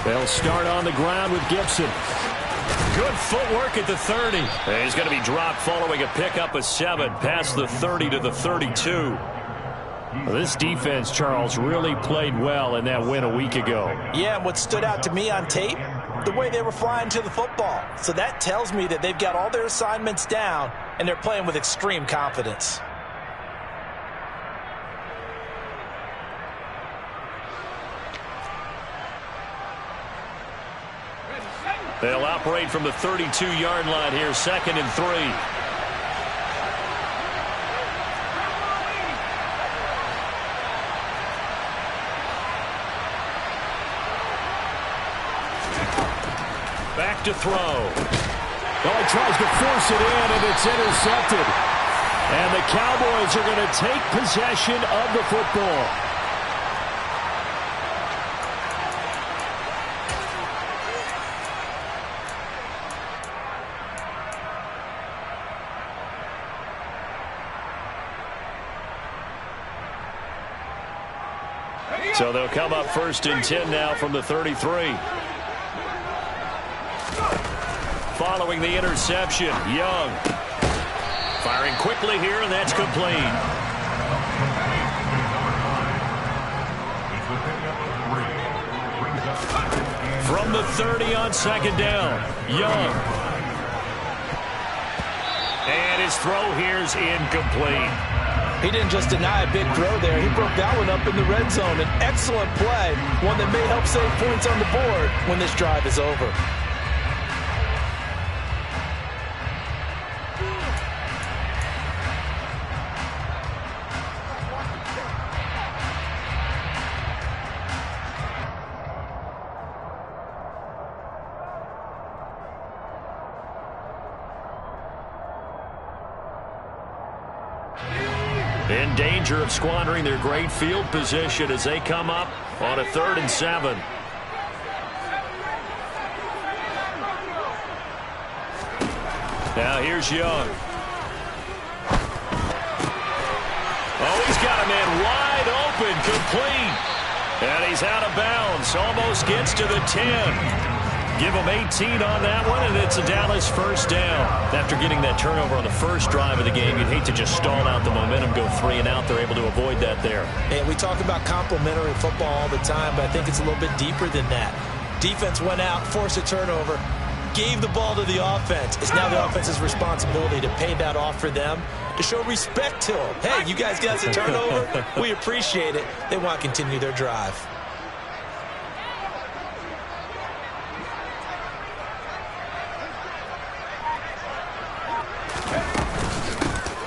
They'll start on the ground with Gibson. Good footwork at the 30. He's going to be dropped following a pickup of 7 past the 30 to the 32. This defense, Charles, really played well in that win a week ago. Yeah, and what stood out to me on tape, the way they were flying to the football. So that tells me that they've got all their assignments down, and they're playing with extreme confidence. They'll operate from the 32-yard line here, 2nd and 3. Back to throw. Well, he tries to force it in, and it's intercepted. And the Cowboys are going to take possession of the football. So they'll come up 1st and 10 now from the 33. Following the interception, Young firing quickly here, and that's complete. From the 30 on 2nd down, Young. And his throw here's incomplete. He didn't just deny a big throw there. He broke that one up in the red zone. An excellent play, one that may help save points on the board when this drive is over. In danger of squandering their great field position as they come up on a 3rd and 7. Now here's Young. Oh, he's got a man wide open, complete. And he's out of bounds, almost gets to the 10. Give him 18 on that one, and it's a Dallas 1st down. After getting that turnover on the first drive of the game, you'd hate to just stall out the momentum, go 3 and out. They're able to avoid that there. And we talk about complementary football all the time, but I think it's a little bit deeper than that. Defense went out, forced a turnover, gave the ball to the offense. It's now the offense's responsibility to pay that off for them, to show respect to them. Hey, you guys got a turnover? We appreciate it. They want to continue their drive.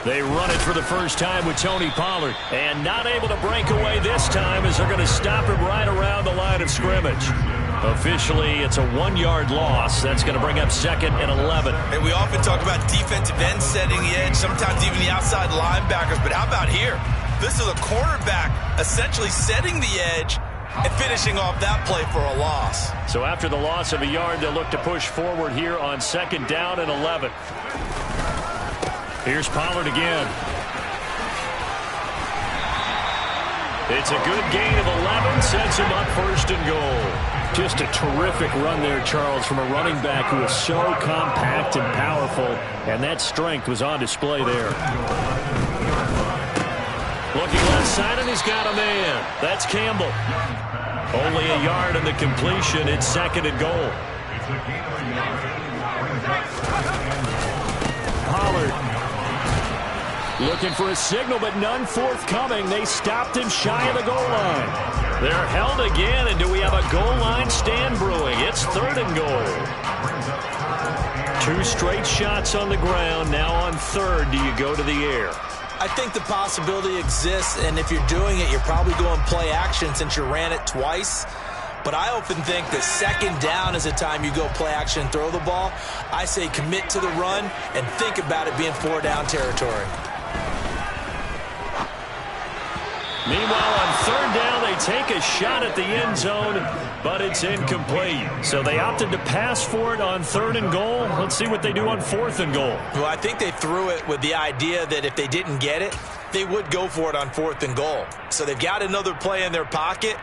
They run it for the first time with Tony Pollard. And not able to break away this time as they're going to stop him right around the line of scrimmage. Officially, it's a 1-yard loss. That's going to bring up 2nd and 11. And we often talk about defensive ends setting the edge, sometimes even the outside linebackers. But how about here? This is a cornerback essentially setting the edge and finishing off that play for a loss. So after the loss of a yard, they'll look to push forward here on 2nd down and 11. Here's Pollard again. It's a good gain of 11, sets him up 1st and goal. Just a terrific run there, Charles, from a running back who is so compact and powerful, and that strength was on display there. Looking left side, and he's got a man. That's Campbell. Only a yard in the completion. It's 2nd and goal. Pollard looking for a signal, but none forthcoming. They stopped him shy of the goal line. They're held again, and do we have a goal line stand brewing? It's 3rd and goal. 2 straight shots on the ground. Now on 3rd, do you go to the air? I think the possibility exists, and if you're doing it, you're probably going play action since you ran it twice. But I often think that 2nd down is the time you go play action and throw the ball. I say commit to the run and think about it being 4-down territory. Meanwhile, on 3rd down, they take a shot at the end zone, but it's incomplete. So they opted to pass for it on 3rd and goal. Let's see what they do on 4th and goal. Well, I think they threw it with the idea that if they didn't get it, they would go for it on 4th and goal. So they've got another play in their pocket.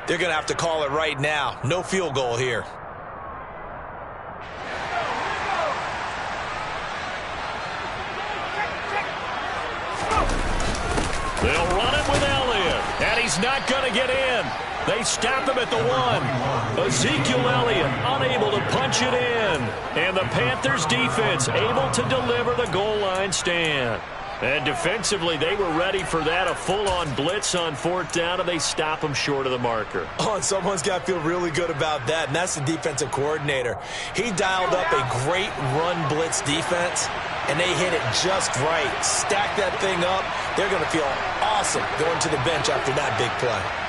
They're going to have to call it right now. No field goal here. They'll run it with Elliott, and he's not going to get in. They stop him at the 1. Ezekiel Elliott unable to punch it in. And the Panthers defense able to deliver the goal line stand. And defensively, they were ready for that, a full-on blitz on 4th down, and they stop them short of the marker. Oh, and someone's got to feel really good about that, and that's the defensive coordinator. He dialed up a great run blitz defense, and they hit it just right. Stack that thing up. They're going to feel awesome going to the bench after that big play.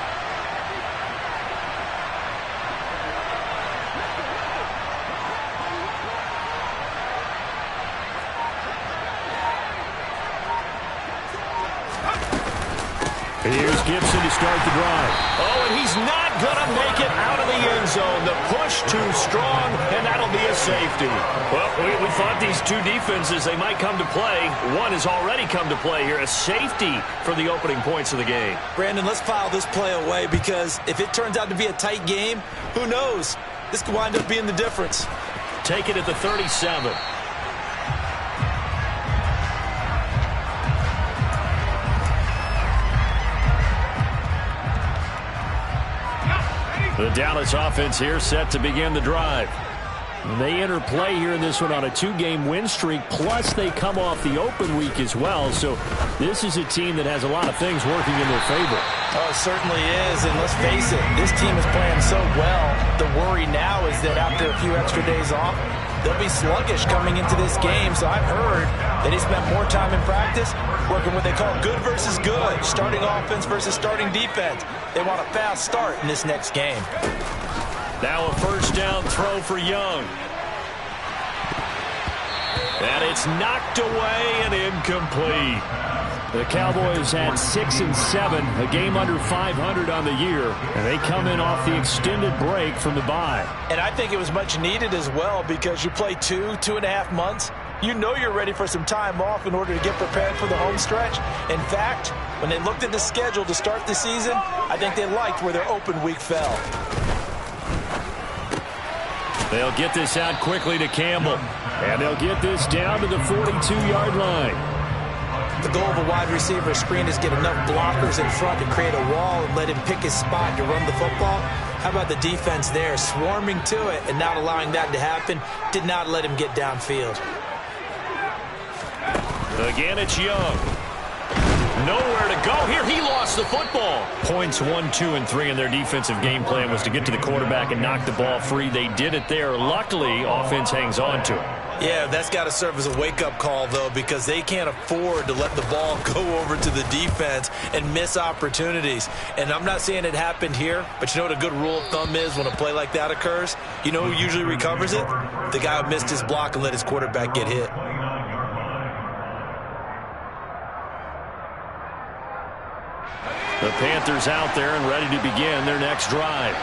Here's Gibson to start the drive. Oh, and he's not going to make it out of the end zone. The push too strong, and that'll be a safety. Well, we thought these two defenses, they might come to play. One has already come to play here, a safety for the opening points of the game. Brandon, let's file this play away because if it turns out to be a tight game, who knows? This could wind up being the difference. Take it at the 37. The Dallas offense here set to begin the drive. They enter play here in this one on a 2-game win streak, plus they come off the open week as well. So this is a team that has a lot of things working in their favor. Oh, it certainly is, and let's face it, this team is playing so well. The worry now is that after a few extra days off, they'll be sluggish coming into this game. So I've heard that he spent more time in practice working what they call good versus good, starting offense versus starting defense. They want a fast start in this next game. Now a first down throw for Young. And it's knocked away and incomplete. The Cowboys had 6 and 7, a game under 500 on the year, and they come in off the extended break from the bye. And I think it was much needed as well because you play 2.5 months. You know you're ready for some time off in order to get prepared for the home stretch. In fact, when they looked at the schedule to start the season, I think they liked where their open week fell. They'll get this out quickly to Campbell. And they'll get this down to the 42-yard line. The goal of a wide receiver screen is get enough blockers in front to create a wall and let him pick his spot to run the football. How about the defense there, swarming to it and not allowing that to happen? Did not let him get downfield. Again, it's Young. Nowhere to go. Here, he lost the football. Points 1, 2, and 3 in their defensive game plan was to get to the quarterback and knock the ball free. They did it there. Luckily, offense hangs on to it. Yeah, that's got to serve as a wake-up call, though, because they can't afford to let the ball go over to the defense and miss opportunities. And I'm not saying it happened here, but you know what a good rule of thumb is when a play like that occurs? You know who usually recovers it? The guy who missed his block and let his quarterback get hit. The Panthers out there and ready to begin their next drive.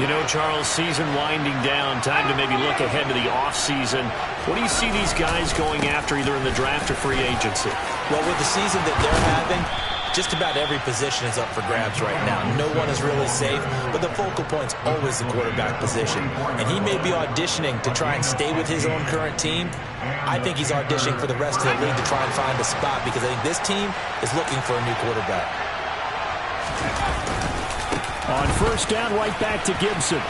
You know, Charles, season winding down, time to maybe look ahead to the offseason. What do you see these guys going after either in the draft or free agency? Well, with the season that they're having, just about every position is up for grabs right now. No one is really safe, but the focal point's always the quarterback position. And he may be auditioning to try and stay with his own current team. I think he's auditioning for the rest of the league to try and find a spot because I think this team is looking for a new quarterback. On first down, right back to Gibson.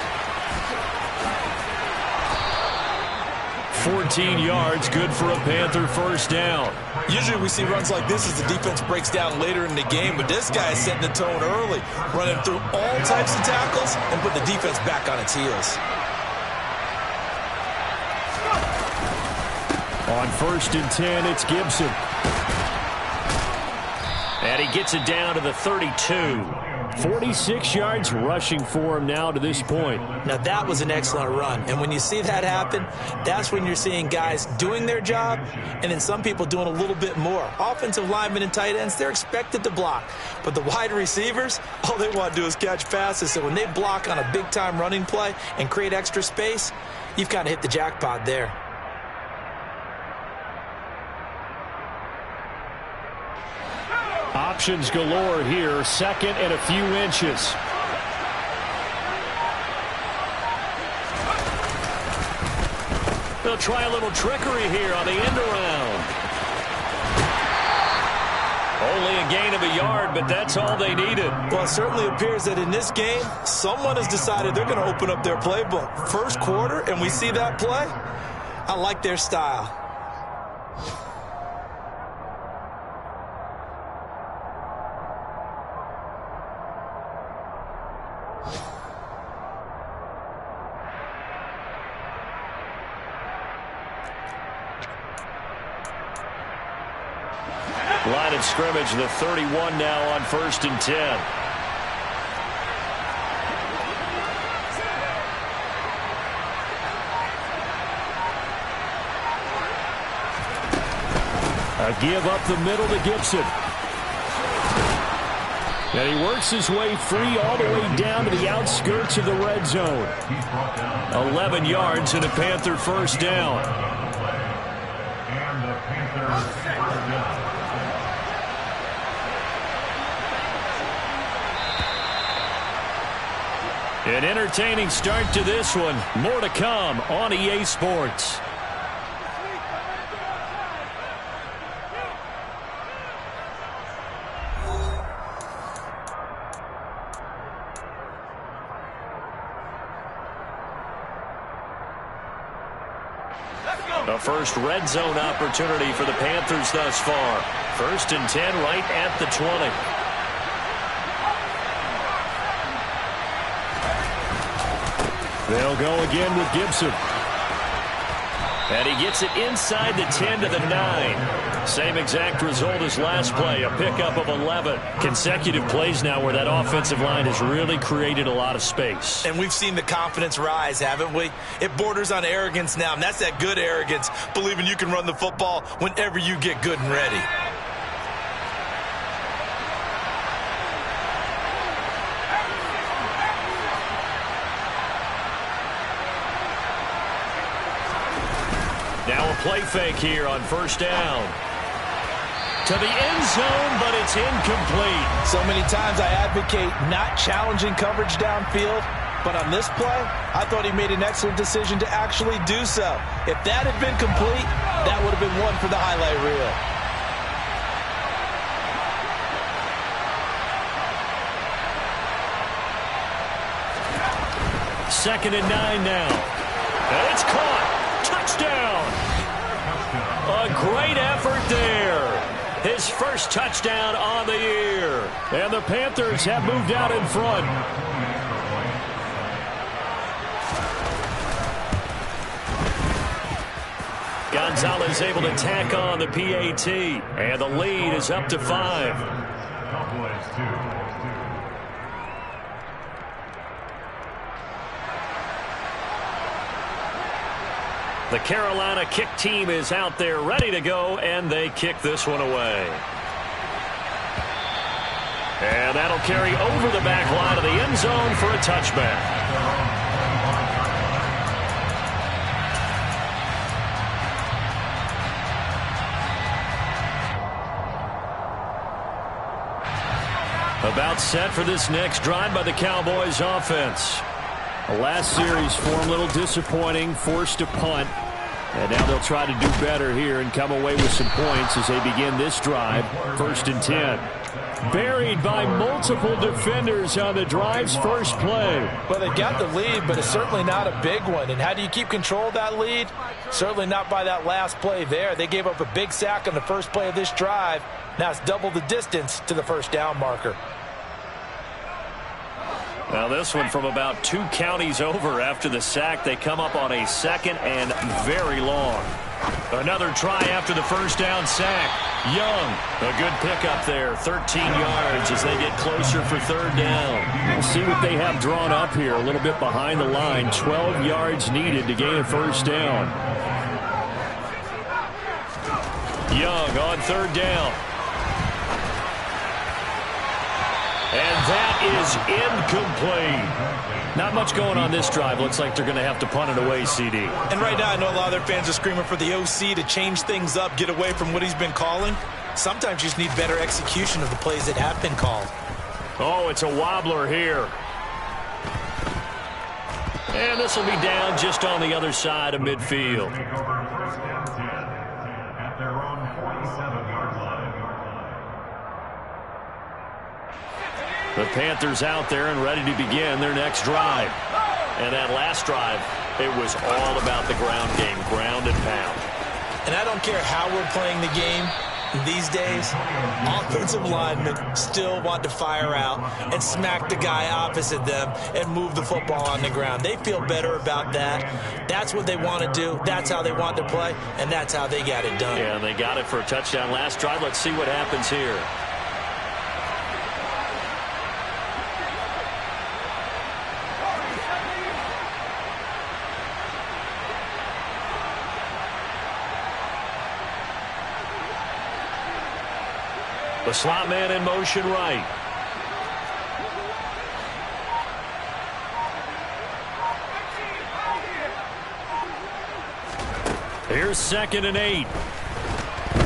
14 yards, good for a Panther first down. Usually we see runs like this as the defense breaks down later in the game, but this guy is setting the tone early, running through all types of tackles and put the defense back on its heels. On first and 10, it's Gibson. And he gets it down to the 32. 46 yards rushing for him now to this point. Now that was an excellent run, and when you see that happen, that's when you're seeing guys doing their job and then some people doing a little bit more. Offensive linemen and tight ends, they're expected to block, but the wide receivers, all they want to do is catch passes. So when they block on a big-time running play and create extra space, you've kind of hit the jackpot there. Options galore here, second and a few inches. They'll try a little trickery here on the end around. Only a gain of a yard, but that's all they needed. Well, it certainly appears that in this game, someone has decided they're going to open up their playbook. First quarter, and we see that play. I like their style. Line of scrimmage, the 31 now on 1st and 10. A give up the middle to Gibson. And he works his way free all the way down to the outskirts of the red zone. 11 yards and a Panther first down. An entertaining start to this one. More to come on EA Sports. A first red zone opportunity for the Panthers thus far. 1st and 10 right at the 20. They'll go again with Gibson. And he gets it inside the 10 to the 9. Same exact result as last play, a pickup of 11. Consecutive plays now where that offensive line has really created a lot of space. And we've seen the confidence rise, haven't we? It borders on arrogance now, and that's that good arrogance, believing you can run the football whenever you get good and ready. Now a play fake here on 1st down. To the end zone, but it's incomplete. So many times I advocate not challenging coverage downfield, but on this play, I thought he made an excellent decision to actually do so. If that had been complete, that would have been one for the highlight reel. 2nd and 9 now. And it's caught. Touchdown. A great effort there. His first touchdown on the year. And the Panthers have moved out in front. Gonzalez able to tack on the PAT. And the lead is up to 5. The Carolina kick team is out there ready to go, and they kick this one away. And that'll carry over the back line of the end zone for a touchback. About set for this next drive by the Cowboys offense. The last series for him, a little disappointing, forced to punt. And now they'll try to do better here and come away with some points as they begin this drive. 1st and 10. Buried by multiple defenders on the drive's first play. Well, they got the lead, but it's certainly not a big one. And how do you keep control of that lead? Certainly not by that last play there. They gave up a big sack on the first play of this drive. Now it's double the distance to the first down marker. Now this one from about 2 counties over after the sack. They come up on a 2nd and very long. Another try after the first down sack. Young, a good pickup there. 13 yards as they get closer for 3rd down. We'll see what they have drawn up here. A little bit behind the line. 12 yards needed to gain a 1st down. Young on 3rd down. And that is incomplete. Not much going on this drive. Looks like they're going to have to punt it away, CD. And right now I know a lot of their fans are screaming for the OC to change things up, get away from what he's been calling. Sometimes you just need better execution of the plays that have been called. Oh, it's a wobbler here. And this will be down just on the other side of midfield. The Panthers out there and ready to begin their next drive. And that last drive, it was all about the ground game, ground and pound. And I don't care how we're playing the game these days, offensive linemen still want to fire out and smack the guy opposite them and move the football on the ground. They feel better about that. That's what they want to do. That's how they want to play, and that's how they got it done. Yeah, and they got it for a touchdown last drive. Let's see what happens here. The slot man in motion right. Here's 2nd and 8.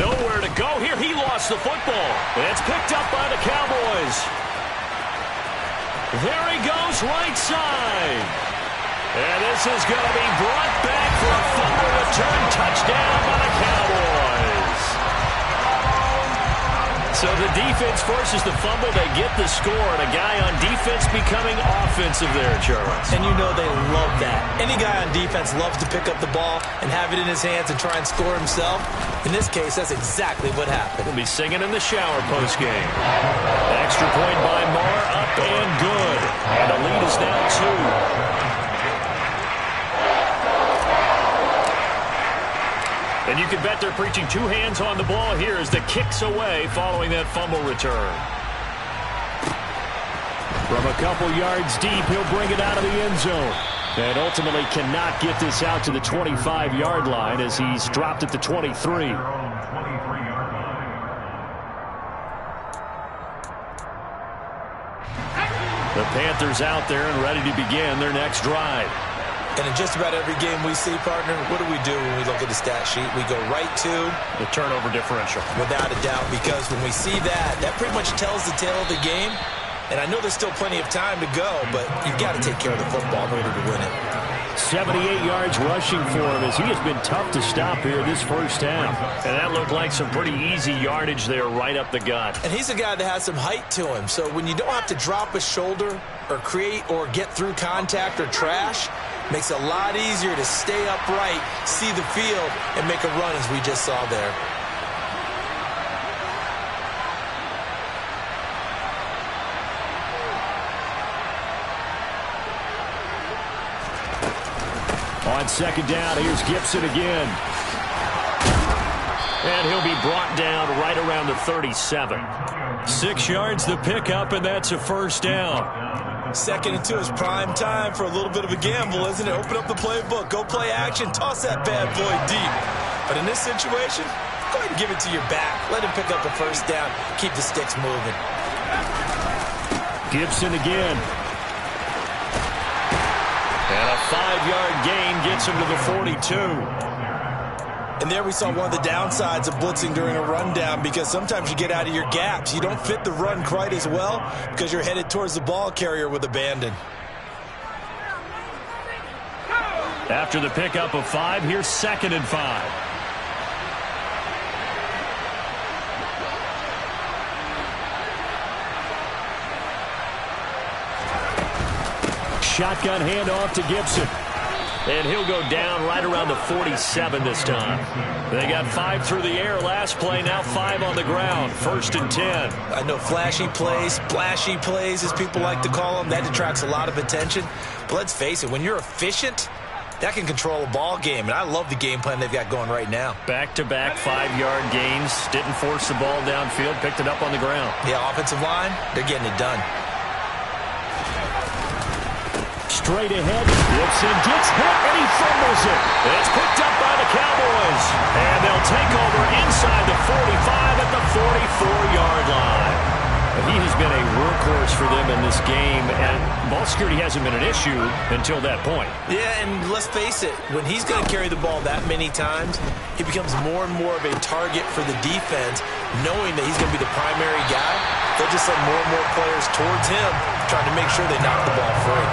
Nowhere to go here. He lost the football. It's picked up by the Cowboys. There he goes, right side. And this is going to be brought back for a fumble return touchdown by the Cowboys. So the defense forces the fumble. They get the score, and a guy on defense becoming offensive there, Charles. And you know they love that. Any guy on defense loves to pick up the ball and have it in his hands and try and score himself. In this case, that's exactly what happened. He'll be singing in the shower postgame. Extra point by Marr, up and good. And the lead is now 2. And you can bet they're preaching 2 hands on the ball here as the kick's away following that fumble return. From a couple yards deep, he'll bring it out of the end zone. And ultimately cannot get this out to the 25-yard line as he's dropped at the 23. The Panthers out there and ready to begin their next drive. And in just about every game we see, partner, what do we do when we look at the stat sheet? We go right to the turnover differential. Without a doubt, because when we see that, that pretty much tells the tale of the game. And I know there's still plenty of time to go, but you've got to take care of the football in order to win it. 78 yards rushing for him as he has been tough to stop here this first half. And that looked like some pretty easy yardage there right up the gut. And he's a guy that has some height to him. So when you don't have to drop a shoulder or create or get through contact or trash, makes it a lot easier to stay upright, see the field, and make a run as we just saw there. On 2nd down, here's Gibson again. And he'll be brought down right around the 37. 6 yards the pickup, and that's a first down. 2nd and 2 is prime time for a little bit of a gamble, isn't it? Open up the playbook, go play action, toss that bad boy deep. But in this situation, go ahead and give it to your back. Let him pick up the first down. Keep the sticks moving. Gibson again. And a 5-yard gain gets him to the 42. And there we saw one of the downsides of blitzing during a rundown, because sometimes you get out of your gaps. You don't fit the run quite as well because you're headed towards the ball carrier with abandon. After the pickup of 5, here's 2nd and 5. Shotgun handoff to Gibson. And he'll go down right around the 47 this time. They got 5 through the air last play, now 5 on the ground. 1st and 10. I know flashy plays, splashy plays, as people like to call them, that detracts a lot of attention. But let's face it, when you're efficient, that can control a ball game. And I love the game plan they've got going right now. Back-to-back 5-yard gains. Didn't force the ball downfield, picked it up on the ground. Yeah, offensive line, they're getting it done. Straight ahead, Gibson gets hit, and he fumbles it. It's picked up by the Cowboys. And they'll take over inside the 45 at the 44-yard line. He has been a workhorse for them in this game, and ball security hasn't been an issue until that point. Yeah, and let's face it, when he's going to carry the ball that many times, he becomes more and more of a target for the defense, knowing that he's going to be the primary guy. They'll just send more and more players towards him, trying to make sure they knock the ball free.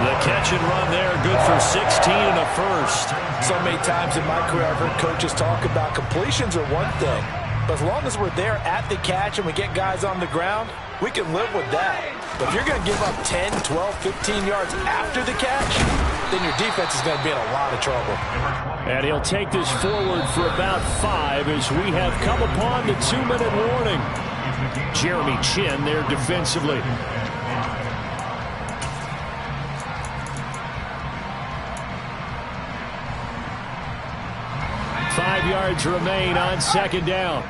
The catch and run there, good for 16 and a first. So many times in my career I've heard coaches talk about completions are one thing, but as long as we're there at the catch and we get guys on the ground, we can live with that. But if you're going to give up 10, 12, 15 yards after the catch, then your defense is going to be in a lot of trouble. And he'll take this forward for about 5 as we have come upon the 2-minute warning. Jeremy Chinn there defensively. Five yards remain on second down.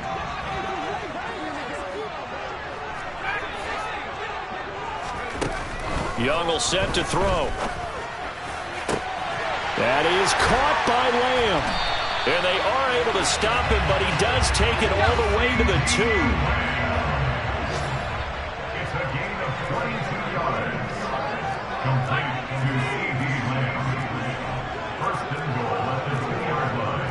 Young will set to throw. That is caught by Lamb. And they are able to stop him, but he does take it all the way to the 2. It's a gain of 22 yards. Complete to C.D. Lamb. First and goal at the 2-yard line.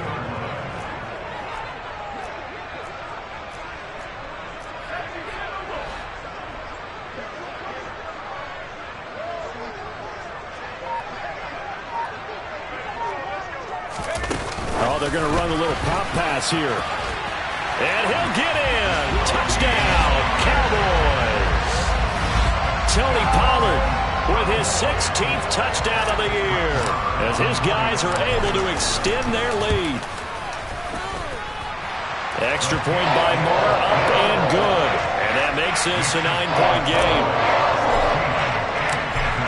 Oh, they're going to run a little pop pass here. And he'll get in. Touchdown, Cowboys. Tony Pollard with his 16th touchdown of the year as his guys are able to extend their lead. Extra point by Moore, up and good. And that makes this a 9-point game.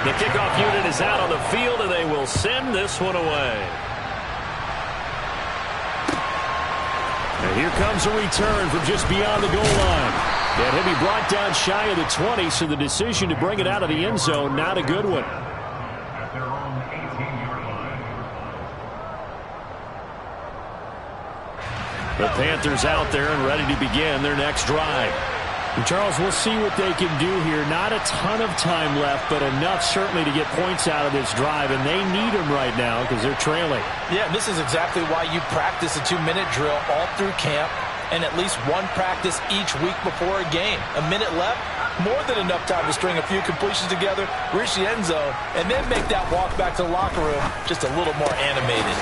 The kickoff unit is out on the field, and they will send this one away. And here comes a return from just beyond the goal line. And he'll be brought down shy of the 20, so the decision to bring it out of the end zone, not a good one. At their own 18-yard line. The Panthers out there and ready to begin their next drive. And Charles, we'll see what they can do here. Not a ton of time left, but enough certainly to get points out of this drive, and they need them right now because they're trailing. Yeah, this is exactly why you practice a 2-minute drill all through camp and at least one practice each week before a game. A minute left, more than enough time to string a few completions together, reach the end zone, and then make that walk back to the locker room just a little more animated.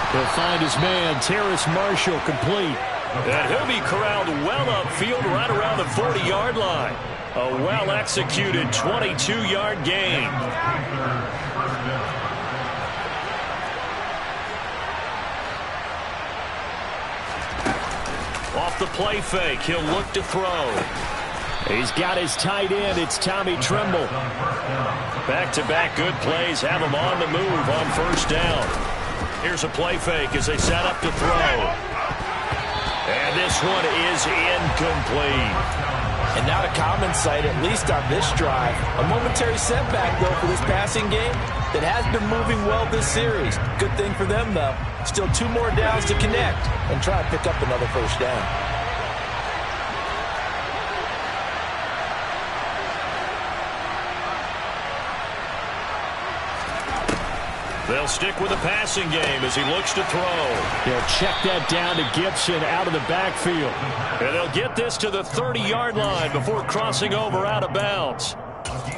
He'll find his man, Terrace Marshall, complete. And he'll be corralled well upfield right around the 40-yard line. A well-executed 22-yard gain. Off the play fake, he'll look to throw. He's got his tight end. It's Tommy Tremble. Back-to-back good plays have him on the move on first down. Here's a play fake as they set up to throw. And this one is incomplete. And not a common sight, at least on this drive. A momentary setback, though, for this passing game that has been moving well this series. Good thing for them, though. Still 2 more downs to connect and try to pick up another first down. They'll stick with the passing game as he looks to throw. He'll check that down to Gibson out of the backfield. And they'll get this to the 30-yard line before crossing over out of bounds.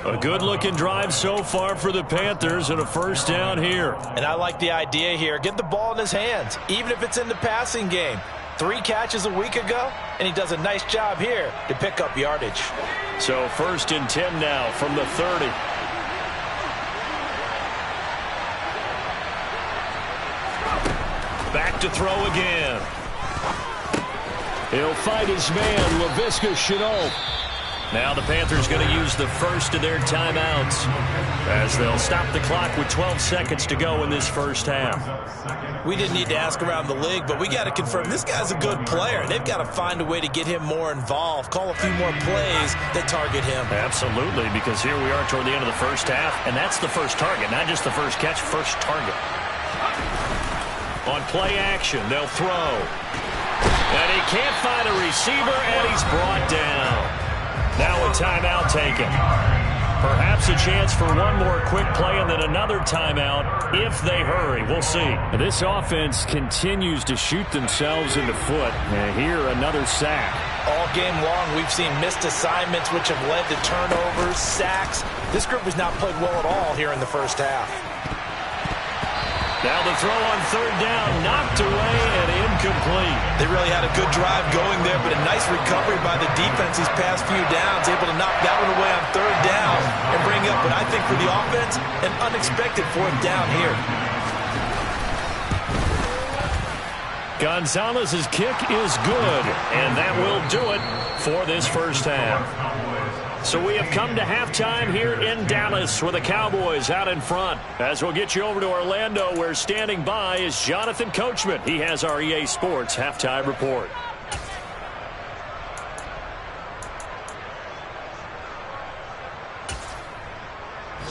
A good-looking drive so far for the Panthers and a first down here. And I like the idea here. Get the ball in his hands, even if it's in the passing game. 3 catches a week ago, and he does a nice job here to pick up yardage. So first and 10 now from the 30. Back to throw again. He'll find his man, Laviska Shenault. Now the Panthers going to use the first of their timeouts as they'll stop the clock with 12 seconds to go in this first half. We didn't need to ask around the league, but we got to confirm this guy's a good player. They've got to find a way to get him more involved, call a few more plays that target him. Absolutely, because here we are toward the end of the first half, and that's the first target, not just the first catch, first target. On play action, they'll throw. And he can't find a receiver, and he's brought down. Now a timeout taken. Perhaps a chance for one more quick play and then another timeout if they hurry. We'll see. This offense continues to shoot themselves in the foot. And here, another sack. All game long, we've seen missed assignments, which have led to turnovers, sacks. This group has not played well at all here in the first half. Now the throw on third down, knocked away and incomplete. They really had a good drive going there, but a nice recovery by the defense these past few downs, able to knock that one away on third down and bring up what I think for the offense, an unexpected fourth down here. Gonzalez's kick is good, and that will do it for this first half. So we have come to halftime here in Dallas with the Cowboys out in front. As we'll get you over to Orlando, where standing by is Jonathan Coachman. He has our EA Sports halftime report.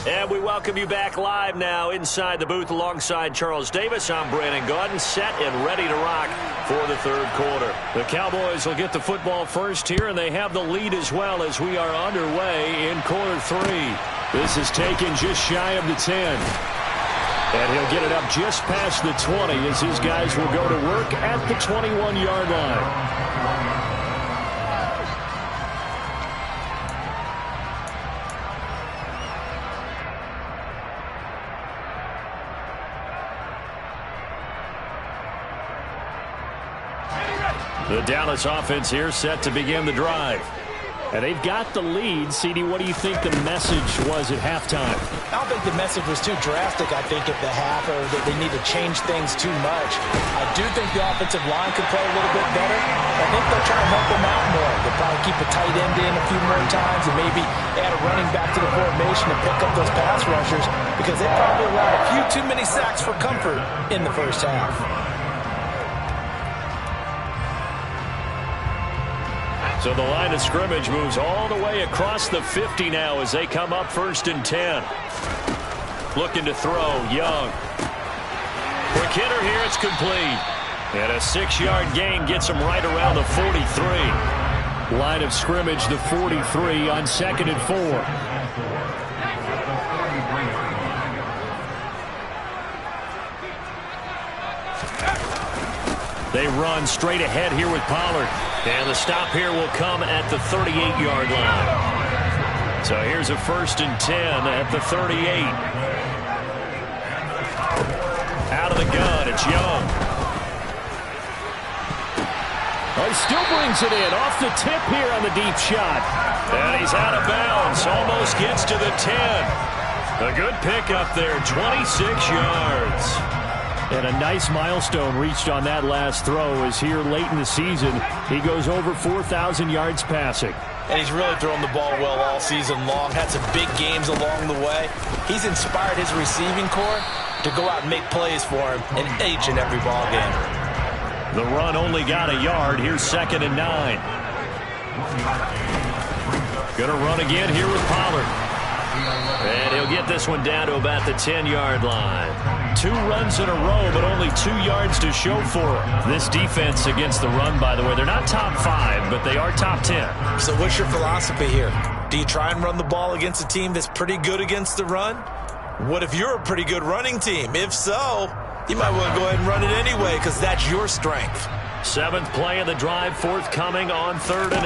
And we welcome you back live now inside the booth alongside Charles Davis. I'm Brandon Gaudin, set and ready to rock for the third quarter. The Cowboys will get the football first here, and they have the lead as well as we are underway in quarter three. This is taken just shy of the 10. And he'll get it up just past the 20 as his guys will go to work at the 21-yard line. The Dallas offense here set to begin the drive. And they've got the lead. CD, what do you think the message was at halftime? I don't think the message was too drastic, I think, at the half, or that they need to change things too much. I do think the offensive line could play a little bit better. I think they'll try to help them out more. They'll probably keep a tight end in a few more times and maybe add a running back to the formation and pick up those pass rushers, because they probably allowed a few too many sacks for comfort in the first half. So the line of scrimmage moves all the way across the 50 now as they come up 1st and 10. Looking to throw, Young. Quick hitter here, it's complete. And a 6-yard gain gets him right around the 43. Line of scrimmage, the 43 on 2nd and 4. They run straight ahead here with Pollard. And the stop here will come at the 38-yard line. So here's a 1st and 10 at the 38. Out of the gun, it's Young. He still brings it in off the tip here on the deep shot. And he's out of bounds. Almost gets to the 10. A good pickup there, 26 yards. And a nice milestone reached on that last throw as here late in the season, he goes over 4,000 yards passing. And he's really thrown the ball well all season long. Had some big games along the way. He's inspired his receiving corps to go out and make plays for him in each and every ball game. The run only got a yard. Here's 2nd and 9. Gonna run again here with Pollard. And he'll get this one down to about the 10-yard line. 2 runs in a row, but only 2 yards to show for it. This defense against the run, by the way, they're not top 5, but they are top 10. So what's your philosophy here? Do you try and run the ball against a team that's pretty good against the run? What if you're a pretty good running team? If so, you might want to go ahead and run it anyway, because that's your strength. 7th play of the drive, forthcoming on 3rd and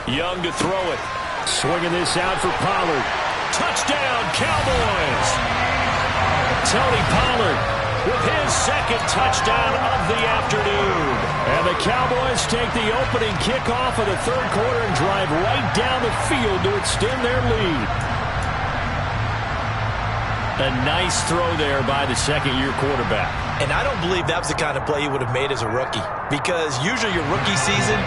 8. Young to throw it. Swinging this out for Pollard. Touchdown, Cowboys! Tony Pollard with his 2nd touchdown of the afternoon. And the Cowboys take the opening kickoff of the 3rd quarter and drive right down the field to extend their lead. A nice throw there by the 2nd-year quarterback. And I don't believe that was the kind of play you would have made as a rookie, because usually your rookie season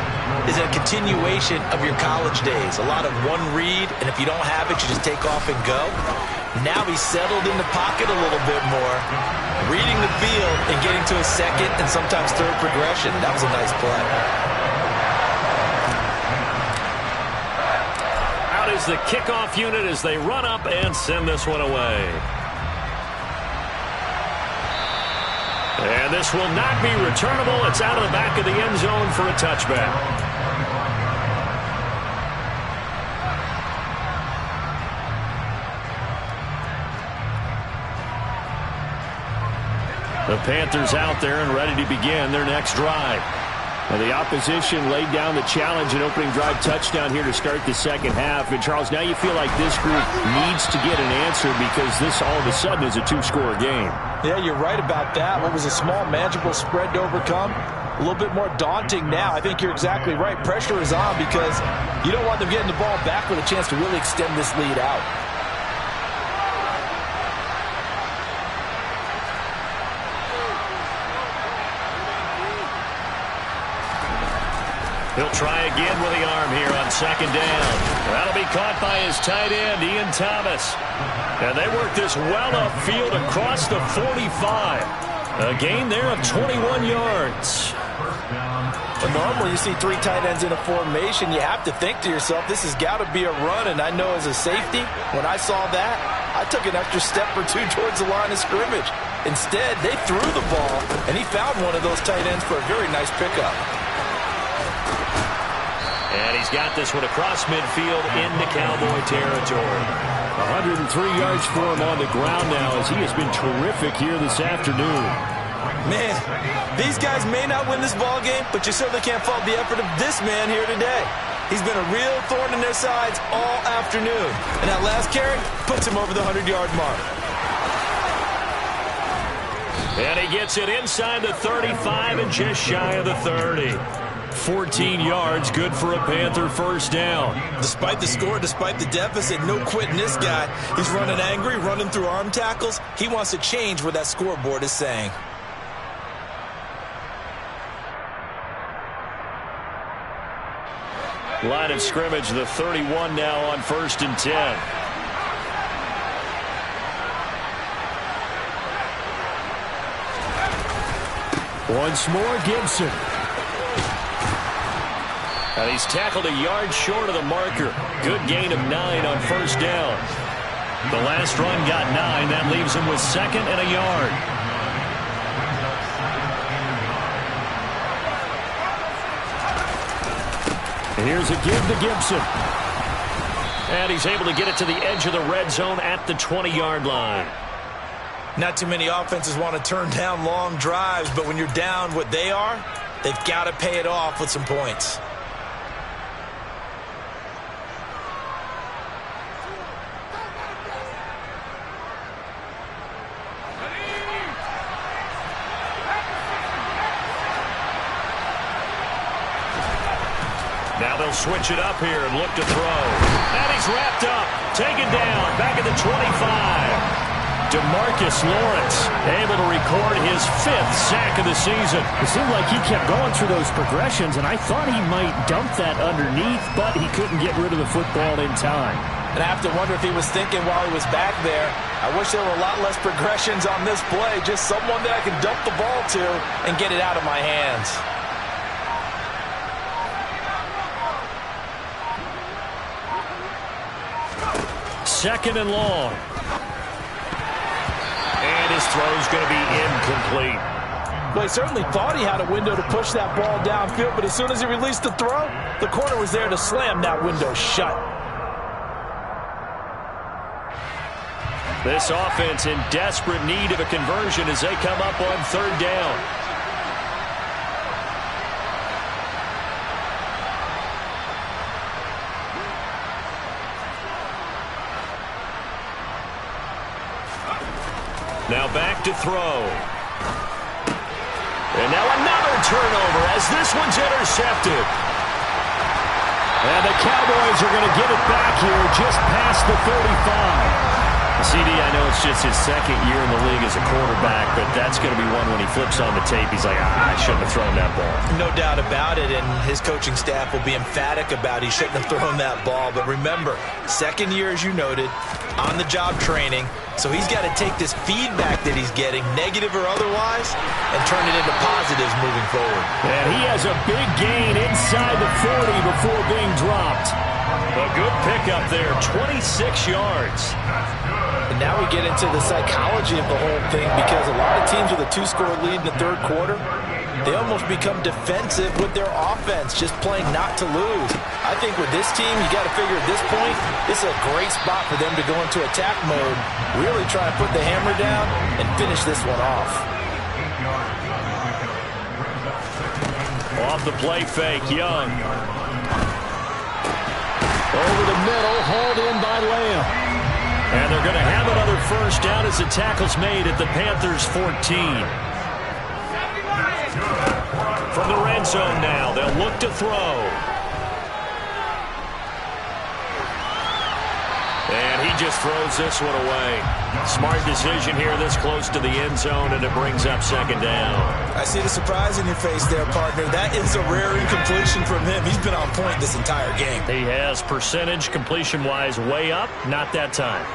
is a continuation of your college days. A lot of one read, and if you don't have it, you just take off and go. Now he's settled in the pocket a little bit more, reading the field and getting to a 2nd and sometimes 3rd progression. That was a nice play. Out is the kickoff unit as they run up and send this one away. And this will not be returnable. It's out of the back of the end zone for a touchback. The Panthers out there and ready to begin their next drive. And the opposition laid down the challenge, an opening drive touchdown here to start the second half. And, Charles, now you feel like this group needs to get an answer because this all of a sudden is a two-score game. Yeah, you're right about that. What was a small, manageable spread to overcome? A little bit more daunting now. I think you're exactly right. Pressure is on because you don't want them getting the ball back with a chance to really extend this lead out. He'll try again with the arm here on second down. That'll be caught by his tight end, Ian Thomas. And they work this well upfield across the 45. A gain there of 21 yards. But normally you see three tight ends in a formation, you have to think to yourself, this has got to be a run. And I know as a safety, when I saw that, I took an extra step or two towards the line of scrimmage. Instead, they threw the ball, and he found one of those tight ends for a very nice pickup. And he's got this one across midfield into Cowboy territory. 103 yards for him on the ground now as he has been terrific here this afternoon. Man, these guys may not win this ball game, but you certainly can't fault the effort of this man here today. He's been a real thorn in their sides all afternoon. And that last carry puts him over the 100-yard mark. And he gets it inside the 35 and just shy of the 30. 14 yards, good for a Panther first down. Despite the score, despite the deficit, no quitting this guy. He's running angry, running through arm tackles. He wants to change what that scoreboard is saying. Line of scrimmage, the 31 now on 1st and 10. Once more, Gibson. And he's tackled a yard short of the marker. Good gain of 9 on first down. The last run got 9. That leaves him with 2nd and a yard. And here's a give to Gibson. And he's able to get it to the edge of the red zone at the 20-yard line. Not too many offenses want to turn down long drives, but when you're down what they are, they've got to pay it off with some points. Now they'll switch it up here and look to throw. And he's wrapped up, taken down, back at the 25. DeMarcus Lawrence able to record his 5th sack of the season. It seemed like he kept going through those progressions, and I thought he might dump that underneath, but he couldn't get rid of the football in time. And I have to wonder if he was thinking while he was back there, I wish there were a lot less progressions on this play, just someone that I can dump the ball to and get it out of my hands. Second and long. And his throw's going to be incomplete. Well, he certainly thought he had a window to push that ball downfield, but as soon as he released the throw, the corner was there to slam that window shut. This offense in desperate need of a conversion as they come up on 3rd down. Now back to throw. And now another turnover as this one's intercepted. And the Cowboys are going to get it back here just past the 35. CD, I know it's just his 2nd year in the league as a quarterback, but that's going to be one when he flips on the tape. He's like, I shouldn't have thrown that ball. No doubt about it, and his coaching staff will be emphatic about he shouldn't have thrown that ball. But remember, 2nd year, as you noted, on-the-job training, so he's got to take this feedback that he's getting, negative or otherwise, and turn it into positives moving forward. And he has a big gain inside the 40 before being dropped. A good pickup there, 26 yards. And now we get into the psychology of the whole thing because a lot of teams with a 2-score lead in the 3rd quarter, they almost become defensive with their offense, just playing not to lose. I think with this team, you got to figure at this point, this is a great spot for them to go into attack mode, really try to put the hammer down and finish this one off. Off the play fake, Young. Over the middle, hauled in by Lamb. And they're going to have another first down as the tackle's made at the Panthers' 14. From the red zone now, they'll look to throw. And he just throws this one away. Smart decision here this close to the end zone, and it brings up second down. I see the surprise in your face there, partner. That is a rare incompletion from him. He's been on point this entire game. He has percentage completion-wise way up, not that time.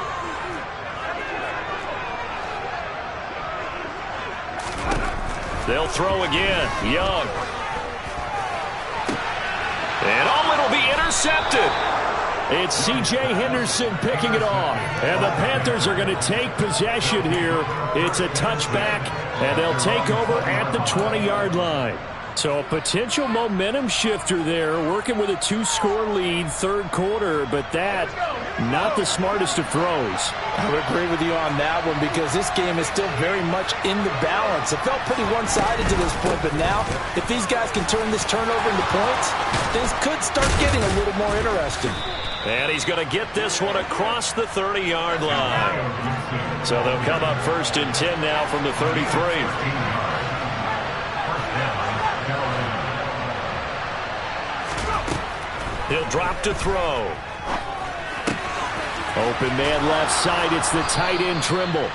They'll throw again. Young. And it'll be intercepted. It's C.J. Henderson picking it off. And the Panthers are going to take possession here. It's a touchback, and they'll take over at the 20-yard line. So a potential momentum shifter there, working with a 2-score lead, third quarter, but that, not the smartest of throws. I would agree with you on that one because this game is still very much in the balance. It felt pretty one-sided to this point, but now, if these guys can turn this turnover into points, things could start getting a little more interesting. And he's going to get this one across the 30-yard line. So they'll come up first and 10 now from the 33. He'll drop to throw. Open man left side. It's the tight end Trimble.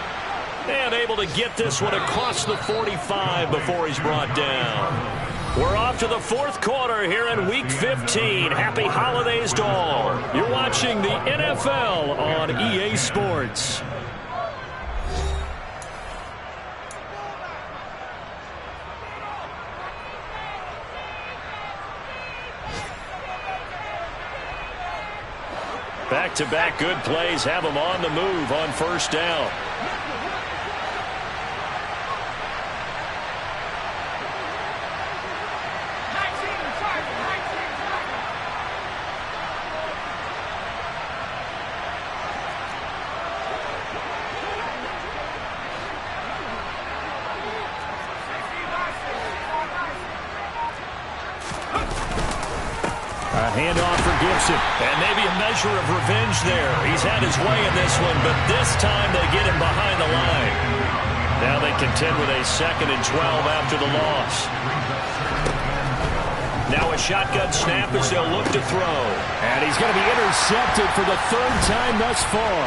And able to get this one across the 45 before he's brought down. We're off to the fourth quarter here in Week 15. Happy holidays to all. You're watching the NFL on EA Sports. Back-to-back good plays have them on the move on first down. Handoff for Gibson. And maybe a measure of revenge there. He's had his way in this one, but this time they get him behind the line. Now they contend with a 2nd and 12 after the loss. Now a shotgun snap as they'll look to throw. And he's going to be intercepted for the 3rd time thus far.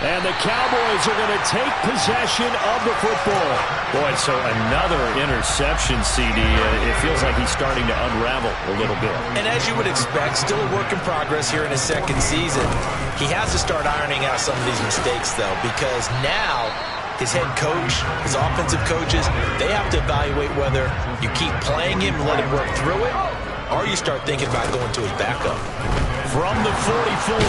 And the Cowboys are going to take possession of the football. Boy, so another interception, CD. It feels like he's starting to unravel a little bit. And as you would expect, still a work in progress here in his 2nd season. He has to start ironing out some of these mistakes, though, because now his head coach, his offensive coaches, they have to evaluate whether you keep playing him and let him work through it, or you start thinking about going to his backup. From the 44,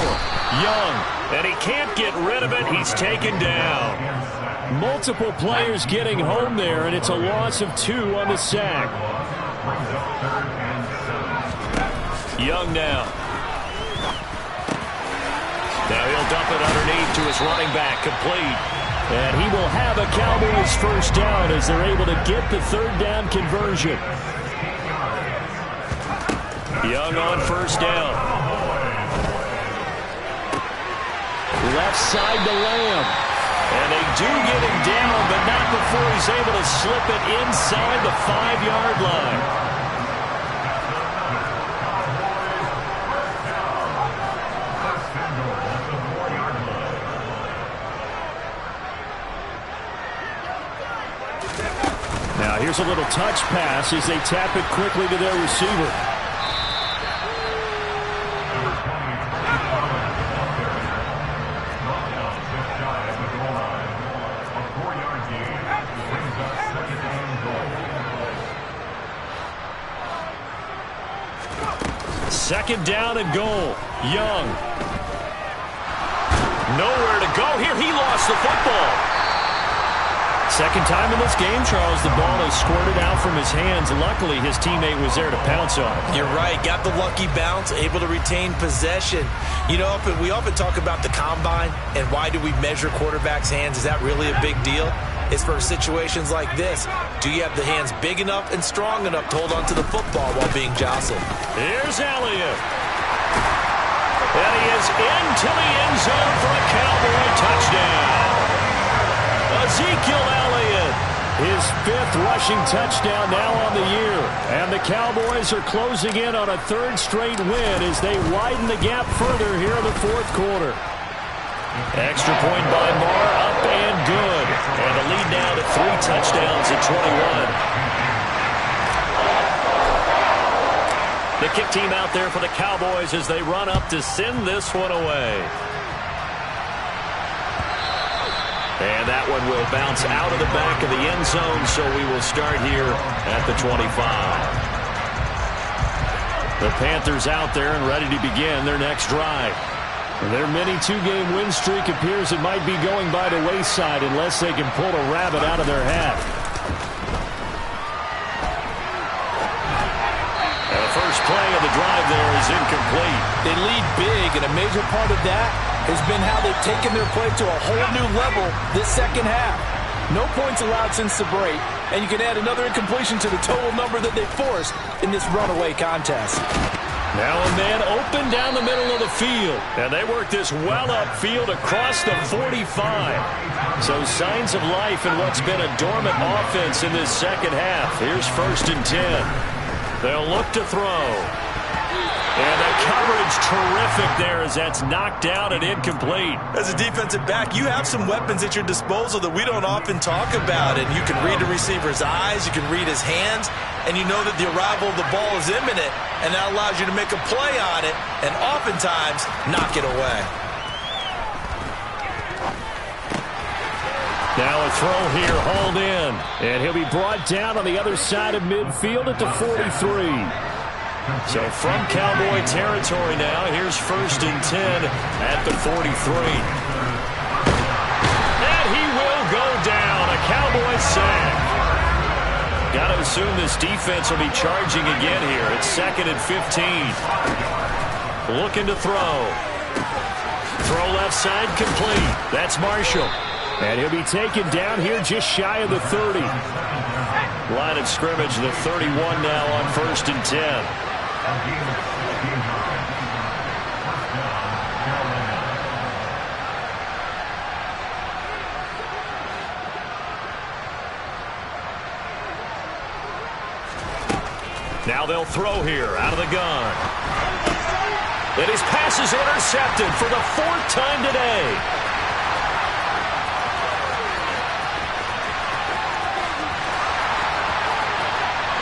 Young, and he can't get rid of it. He's taken down. Multiple players getting home there, and it's a loss of 2 on the sack. Young now. Now he'll dump it underneath to his running back, complete. And he will have a Cowboys first down as they're able to get the 3rd down conversion. Young on first down. Left side to Lamb. And they do get him down, but not before he's able to slip it inside the 5-yard line. Now here's a little touch pass as they tap it quickly to their receiver. Second down and goal. Young. Nowhere to go here. He lost the football. Second time in this game, Charles, the ball has squirted out from his hands. Luckily, his teammate was there to pounce on it. You're right. Got the lucky bounce, able to retain possession. You know, we often talk about the combine and why do we measure quarterbacks' hands. Is that really a big deal? is for situations like this. Do you have the hands big enough and strong enough to hold on to the football while being jostled? Here's Elliott. And he is into the end zone for a Cowboy touchdown. Ezekiel Elliott, his 5th rushing touchdown now on the year. And the Cowboys are closing in on a 3rd straight win as they widen the gap further here in the 4th quarter. Extra point by Marr, up and good. And the lead now to 3 touchdowns at 21. The kick team out there for the Cowboys as they run up to send this one away. And that one will bounce out of the back of the end zone, so we will start here at the 25. The Panthers out there and ready to begin their next drive. Their mini 2-game win streak appears it might be going by the wayside unless they can pull a rabbit out of their hat. And the first play of the drive there is incomplete. They lead big, and a major part of that has been how they've taken their play to a whole new level this second half. No points allowed since the break, and you can add another incompletion to the total number that they forced in this runaway contest. Now a man open down the middle of the field. And they work this well upfield across the 45. So signs of life in what's been a dormant offense in this second half. Here's 1st and 10. They'll look to throw. And the coverage terrific there as that's knocked down and incomplete. As a defensive back, you have some weapons at your disposal that we don't often talk about. And you can read the receiver's eyes, you can read his hands, and you know that the arrival of the ball is imminent, and that allows you to make a play on it and oftentimes knock it away. Now a throw here, hauled in. And he'll be brought down on the other side of midfield at the 43. So from Cowboy territory now, here's 1st and 10 at the 43. And he will go down. A Cowboy sack. Got to assume this defense will be charging again here. It's 2nd and 15. Looking to throw. Throw left side complete. That's Marshall. And he'll be taken down here just shy of the 30. Line of scrimmage, the 31 now on 1st and 10. Now they'll throw here out of the gun. And his pass is intercepted for the 4th time today.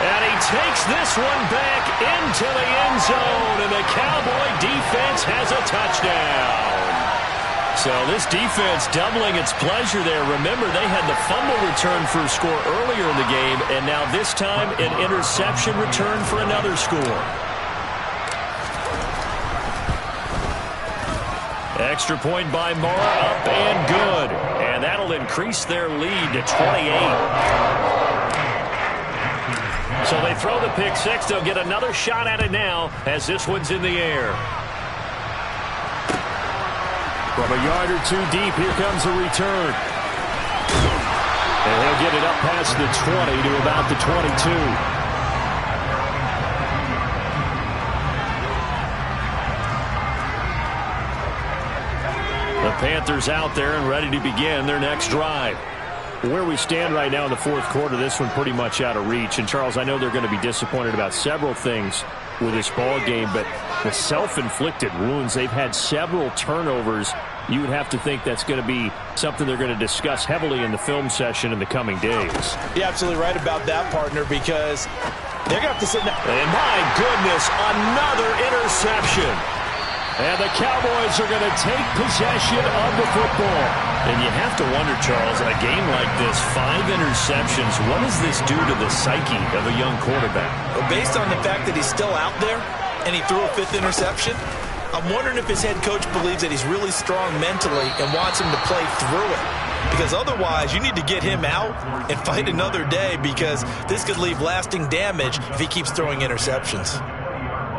And he takes this one back into the end zone, and the Cowboy defense has a touchdown. So this defense doubling its pleasure there. Remember, they had the fumble return for a score earlier in the game, and now this time an interception return for another score. Extra point by Marr, up and good. And that'll increase their lead to 28. So they throw the pick six. They'll get another shot at it now as this one's in the air. From a yard or two deep, here comes a return. And he'll get it up past the 20 to about the 22. The Panthers out there and ready to begin their next drive. Where we stand right now in the 4th quarter, this one pretty much out of reach. And, Charles, I know they're going to be disappointed about several things with this ball game, but the self-inflicted wounds, they've had several turnovers. You would have to think that's going to be something they're going to discuss heavily in the film session in the coming days. You're absolutely right about that, partner, because they're going to have to sit down. And, my goodness, another interception. And the Cowboys are going to take possession of the football. And you have to wonder, Charles, in a game like this, 5 interceptions, what does this do to the psyche of a young quarterback? Well, based on the fact that he's still out there and he threw a 5th interception, I'm wondering if his head coach believes that he's really strong mentally and wants him to play through it. Because otherwise, you need to get him out and fight another day, because this could leave lasting damage if he keeps throwing interceptions.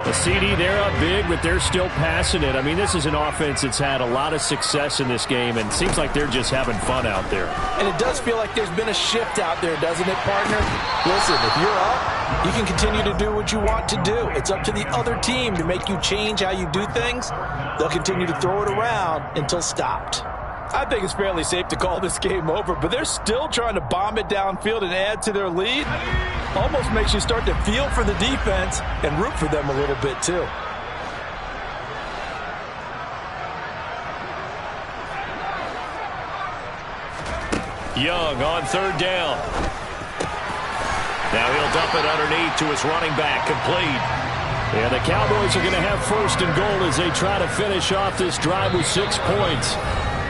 The CD, they're up big, but they're still passing it. I mean, this is an offense that's had a lot of success in this game, and it seems like they're just having fun out there. And it does feel like there's been a shift out there, doesn't it, partner? Listen, if you're up, you can continue to do what you want to do. It's up to the other team to make you change how you do things. They'll continue to throw it around until stopped. I think it's fairly safe to call this game over, but they're still trying to bomb it downfield and add to their lead. Almost makes you start to feel for the defense and root for them a little bit too. Young on third down. Now he'll dump it underneath to his running back, complete. Yeah, the Cowboys are going to have first and goal as they try to finish off this drive with 6 points.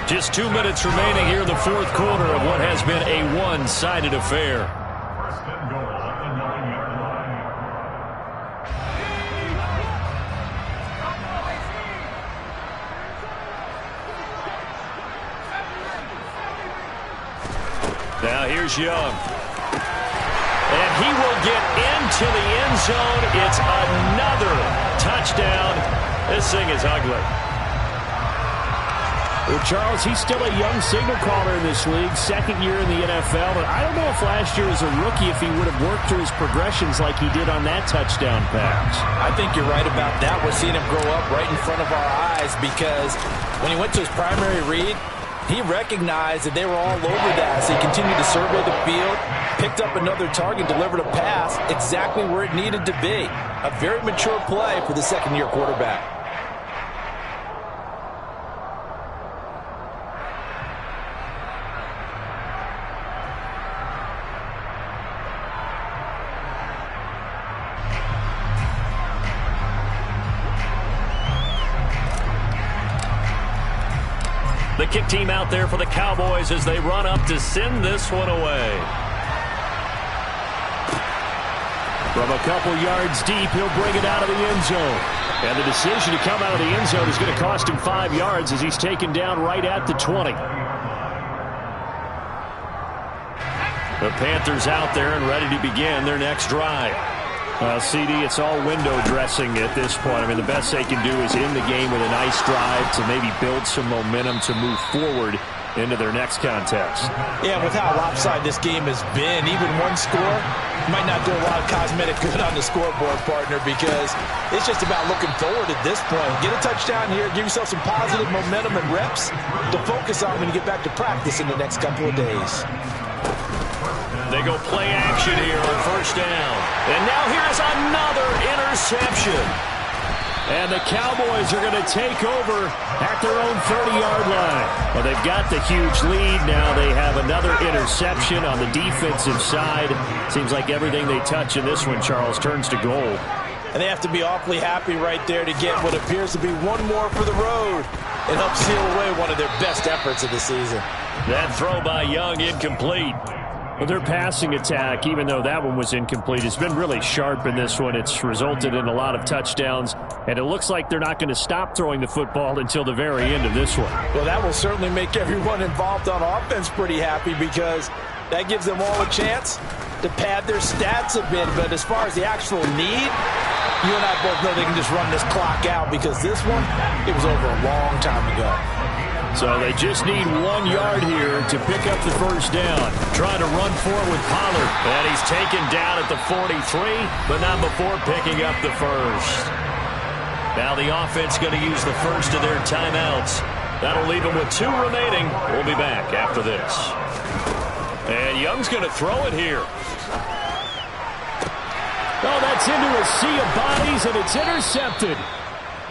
Just 2 minutes remaining here in the fourth quarter of what has been a one-sided affair. First and goal at the 9-yard line. Now here's Young. And he will get into the end zone. It's another touchdown. This thing is ugly. Well, Charles, he's still a young signal caller in this league, second year in the NFL. But I don't know if last year as a rookie if he would have worked through his progressions like he did on that touchdown pass. I think you're right about that. We're seeing him grow up right in front of our eyes because when he went to his primary read, he recognized that they were all over that. So he continued to survey the field, picked up another target, delivered a pass exactly where it needed to be. A very mature play for the second-year quarterback. The kick team out there for the Cowboys as they run up to send this one away. From a couple yards deep, he'll bring it out of the end zone. And the decision to come out of the end zone is going to cost him 5 yards as he's taken down right at the 20. The Panthers out there and ready to begin their next drive. CD, it's all window dressing at this point. I mean, the best they can do is end the game with a nice drive to maybe build some momentum to move forward into their next contest. Yeah, with how lopsided this game has been, even one score might not do a lot of cosmetic good on the scoreboard, partner, because it's just about looking forward at this point. Get a touchdown here, give yourself some positive momentum and reps to focus on when you get back to practice in the next couple of days. They go play action here on first down. And now here's another interception. And the Cowboys are going to take over at their own 30-yard line. Well, they've got the huge lead. Now they have another interception on the defensive side. Seems like everything they touch in this one, Charles, turns to gold. And they have to be awfully happy right there to get what appears to be one more for the road and help seal away one of their best efforts of the season. That throw by Young incomplete. Well, their passing attack, even though that one was incomplete, has been really sharp in this one. It's resulted in a lot of touchdowns, and it looks like they're not going to stop throwing the football until the very end of this one. Well, that will certainly make everyone involved on offense pretty happy because that gives them all a chance to pad their stats a bit. But as far as the actual need, you and I both know they can just run this clock out because this one, it was over a long time ago. So they just need 1 yard here to pick up the first down. Trying to run forward with Pollard. And he's taken down at the 43, but not before picking up the first. Now the offense going to use the first of their timeouts. That'll leave them with 2 remaining. We'll be back after this. And Young's going to throw it here. Oh, that's into a sea of bodies, and it's intercepted.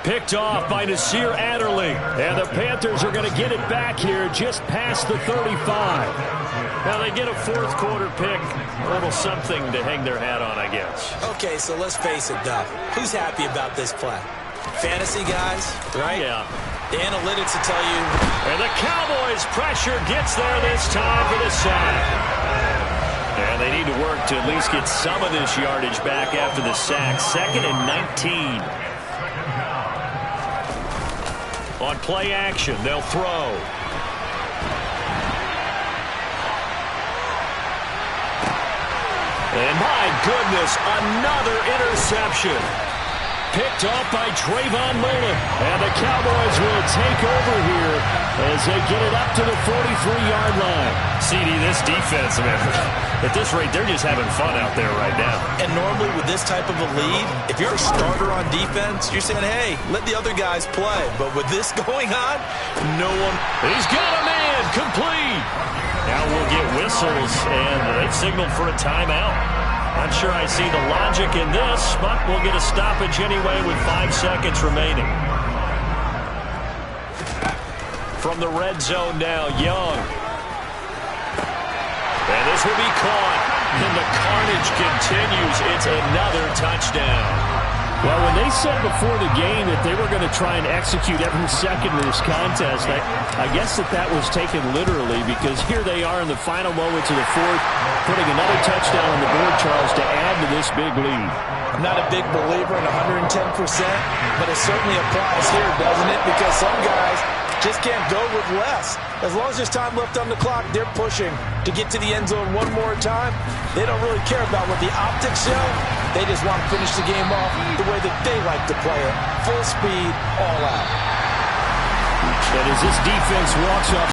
Picked off by Nasir Adderley. And the Panthers are going to get it back here just past the 35. Now they get a fourth quarter pick. A little something to hang their hat on, I guess. Okay, so let's face it, Duff. Who's happy about this play? Fantasy guys, right? Yeah. The analytics will tell you. And the Cowboys' pressure gets there this time for the sack. And they need to work to at least get some of this yardage back after the sack. 2nd and 19. On play action, they'll throw. And my goodness, another interception. picked off by Trayvon Mullen. And the Cowboys will take over here as they get it up to the 43-yard line. CD, this defense, man, at this rate, they're just having fun out there right now. And normally with this type of a lead, if you're a starter on defense, you're saying, hey, let the other guys play. But with this going on, no one. He's got a man complete. Now we'll get whistles, and they've signaled for a timeout. Not sure I see the logic in this, but we'll get a stoppage anyway with 5 seconds remaining. From the red zone now, Young. And this will be caught. And the carnage continues. It's another touchdown. Well, when they said before the game that they were going to try and execute every second of this contest, I guess that was taken literally, because here they are in the final moments of the fourth, putting another touchdown on the board, Charles, to add to this big lead. I'm not a big believer in 110%, but it certainly applies here, doesn't it? Because some guys just can't go with less. As long as there's time left on the clock, they're pushing to get to the end zone one more time. They don't really care about what the optics show. They just want to finish the game off the way that they like to play it. Full speed, all out. And as this defense walks off